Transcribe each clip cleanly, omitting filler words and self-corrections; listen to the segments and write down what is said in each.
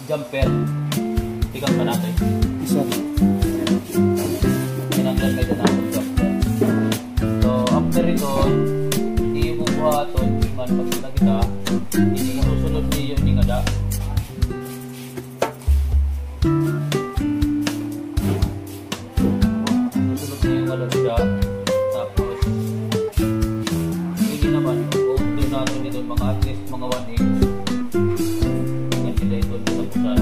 jumper. Tingnan pa natin. Isa. Tinanggal may danakong jumper. So, after ito, hindi mo buhaton, man pag sila kita, hindi susunod niyo yung ngada. Susunod niyo yung ngada siya. Tapos, hindi naman, kung doon natin ito, mga at least mga 1 inch. Tingnan sila ito sa pusan.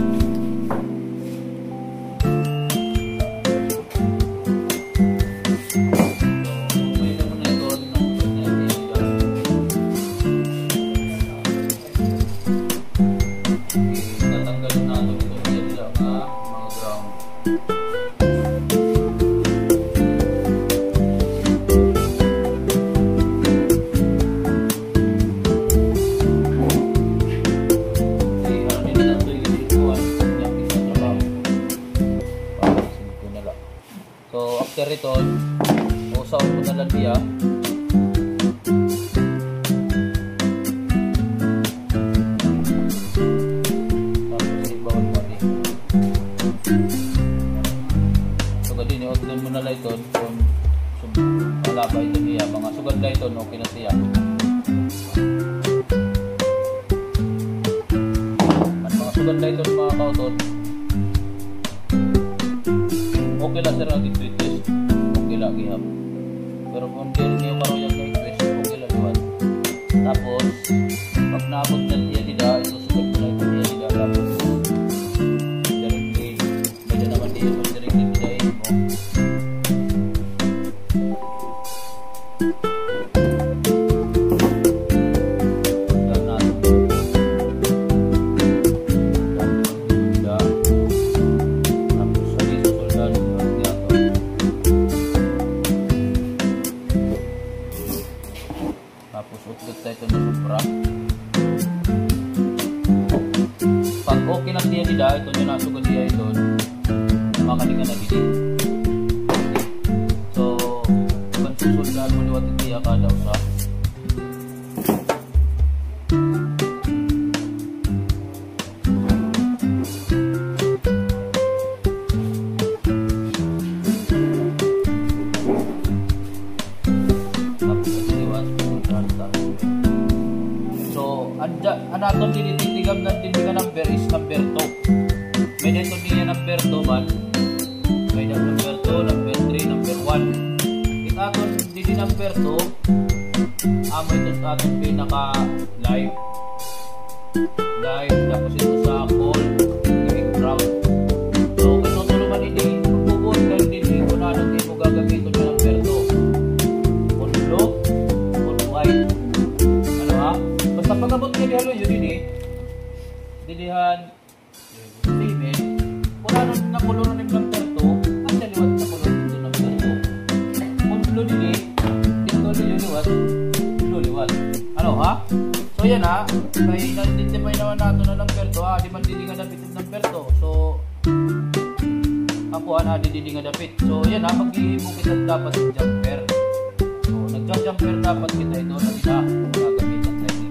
So after ito, usaw ko na lang diya. Tapos ibawal mo di. So gadin i-order mo na lang ito kung alaba ito niya. Mga sugad na ito, okay na siya. At mga sugad na ito mga kauton, okay lang sir lagi twist, okay lang gihap. Pero kung hindi kayo karoyang na twist, okay lang liwan. Tapos, pag naabot na niya nila, isusugat mo na ito niya nila. Tapos, directly, medyo naman niya yung directly nilain mo. Tapos utot tayo ito na supra. Pag okay lang diya nila, ito nyo nasugod diya ito, makalingan na dili. So, kung susundan mo liwat diya kada usa. Anaton tinitigam ng tindigan number is number 2. May dito niya number 2 man. May number 2, number 3, number 1. Itaton dito number 2. Amo ito sa ating pinaka live. Tapos ito sa call. Gawing ground. So kung tutulungan hindi, magbubuot ka hindi kung ano hindi mo gagamitin yung number 2. On blue, on white. Ano ha? Basta pagkabot nyo di halo yun din dilihan female kung ano na kulor ng number 2 ang liwat sa kulor dito number 2 kung blue din dito liwat ano ha? So yan ha, kaya na-identify naman nato na number 2 di man dili nga dapit yung number 2. So ako dili nga dapit. So yan ha, mag-iibo kita dapat yung jumper. So nag-jumper dapat kita ito na kita gagamitan tayo.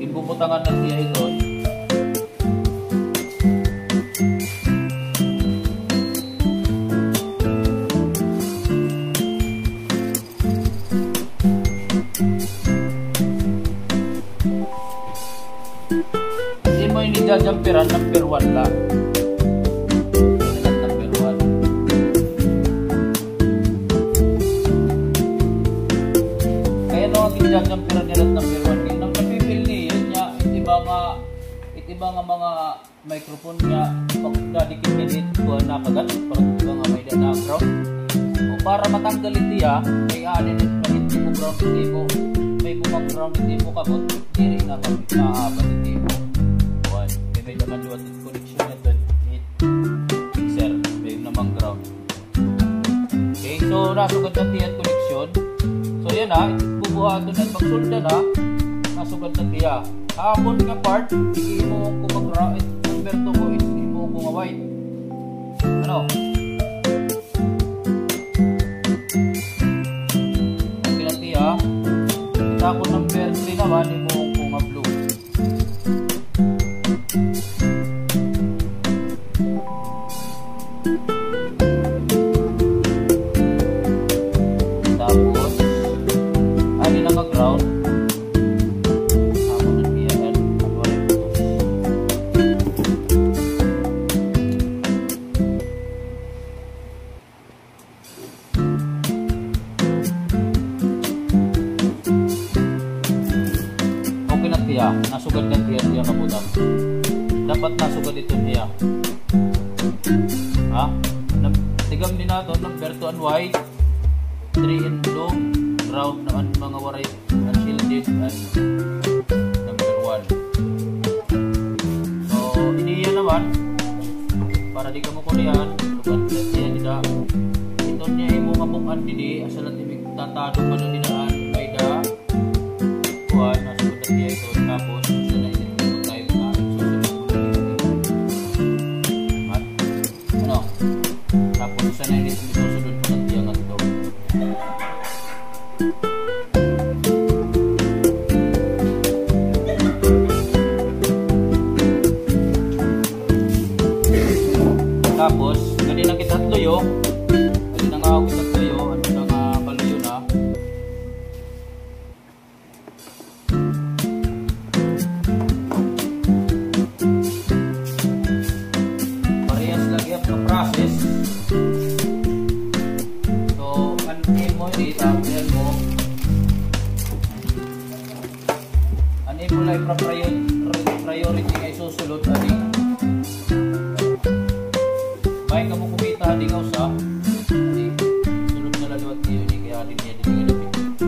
Ibubutangan na siya ito. Hindi mo yung jumperan number 1 lang. Jumperan nila number 1 kaya nang napipil niya niya itiba nga mga microphone niya pag dadikit nilit ko na kagat para nga may na ground o para matanggal itiya may alin at hindi mo ground hindi mo may bumang ground hindi mo kabot diri na maabat hindi mo buwan may naman liwat connection nito mixer may namang ground. Okay, so nasugod na tiyan connection. So yan ha, bubuhato na magsulda na, nasugad na tiya. Hapon nga part, hindi mo kung mag-right, number 2 ko, hindi mo kung white. Ano? Okay na tiya. Tapos number 3, naman ni mo kung nga blue. Tapos ani na nga ground. Amo na diyan at wala putos. Okay na tiya, nasugad na tiya kabutang. Dapat nasugad ito niya. Ha? Tigam din nato number 2 and white, 3 in blue, ground naman mga waray unshielded and number 1. So iniya naman para di ka mo kulian, sugad na tiya nila. Ito niya imo ngamukan dili asa lang ibig tatado pa na dinaan may da. Kuan nasugad na tiya ito tapos sa na ito tayo na ano? Tapos sa na ito susunod pa ng tiya nga ito. Tapos, kanina kita tuyo. Kanina nga ako kita tuyo. Ano na nga kaluyo na. Parehas lagi ang process. So, anin mo hindi. Tapos mo. Anin mo lang priority nga isusulod. Anin. Baik kamu kumita di kau usah, jadi sulut na laliwat niyo ni kaya din niya din nilapit.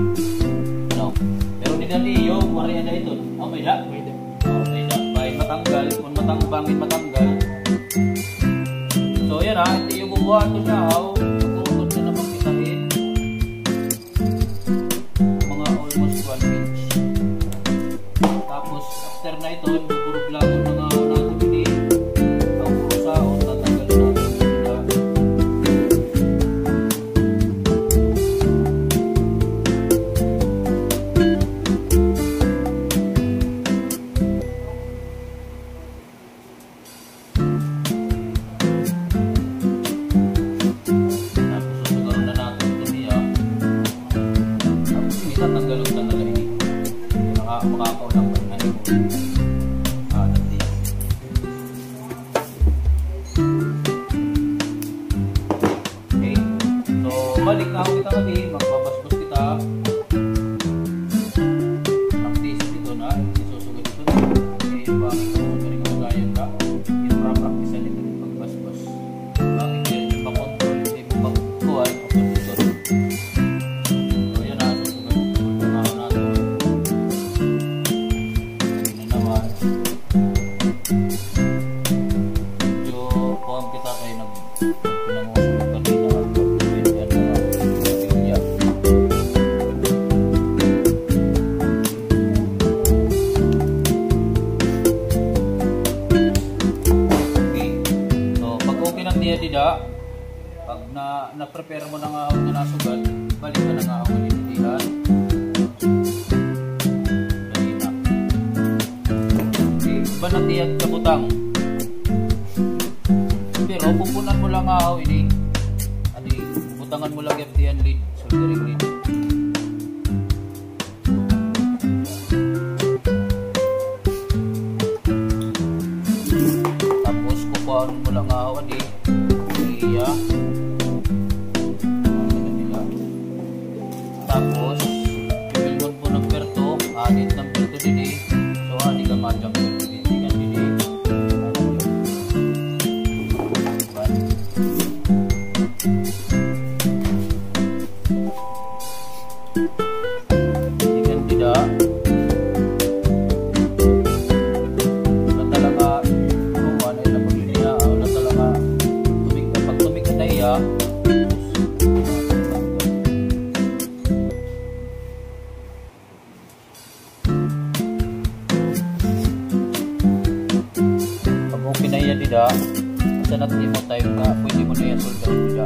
No, pero di dali yo, wari ada ito. Oh, may da, may da. Oh, may da. Baik matanggal, kung bangin matanggal. So yan ha, ito yung bubuhat ko siya. Tutukot na naman kitahin. Mga almost 1 inch. Tapos after na ito, burog lago na nga natin hindi. Ang pusa o tatanggal na. Tatanggalon na nila ini. Makakaw lang pa nga ito. Dati. Okay. So, balik na ako kita kami. Magbabasbos kita. Practice dito na. Isusugod ito. Okay, bakit ako galing ang gayan ka? I-practice na ito ng pagbasbos. Bakit yung makontrol yung magkuhan o condition. Dida, pag na-prepare mo ng ahon na nasugat, balik ka ng ahon na nililihan. Dali na. Iba na tiyad kabutang. Pero pupunan mo lang ahon ini. Adi, butangan mo lang FTN lead, soldering lead. Tapos kukuhaan mo lang ahon ini. Tapos pipilmon po ng perto, anit ng perto dili. So ani ka madjang perto dili kan dili. Ikan tidak. Talaga kung ano na paglinya, ano talaga tumig na iya. Pinaya dida sa natin mo tayo na pwede mo na yan soldaw dida.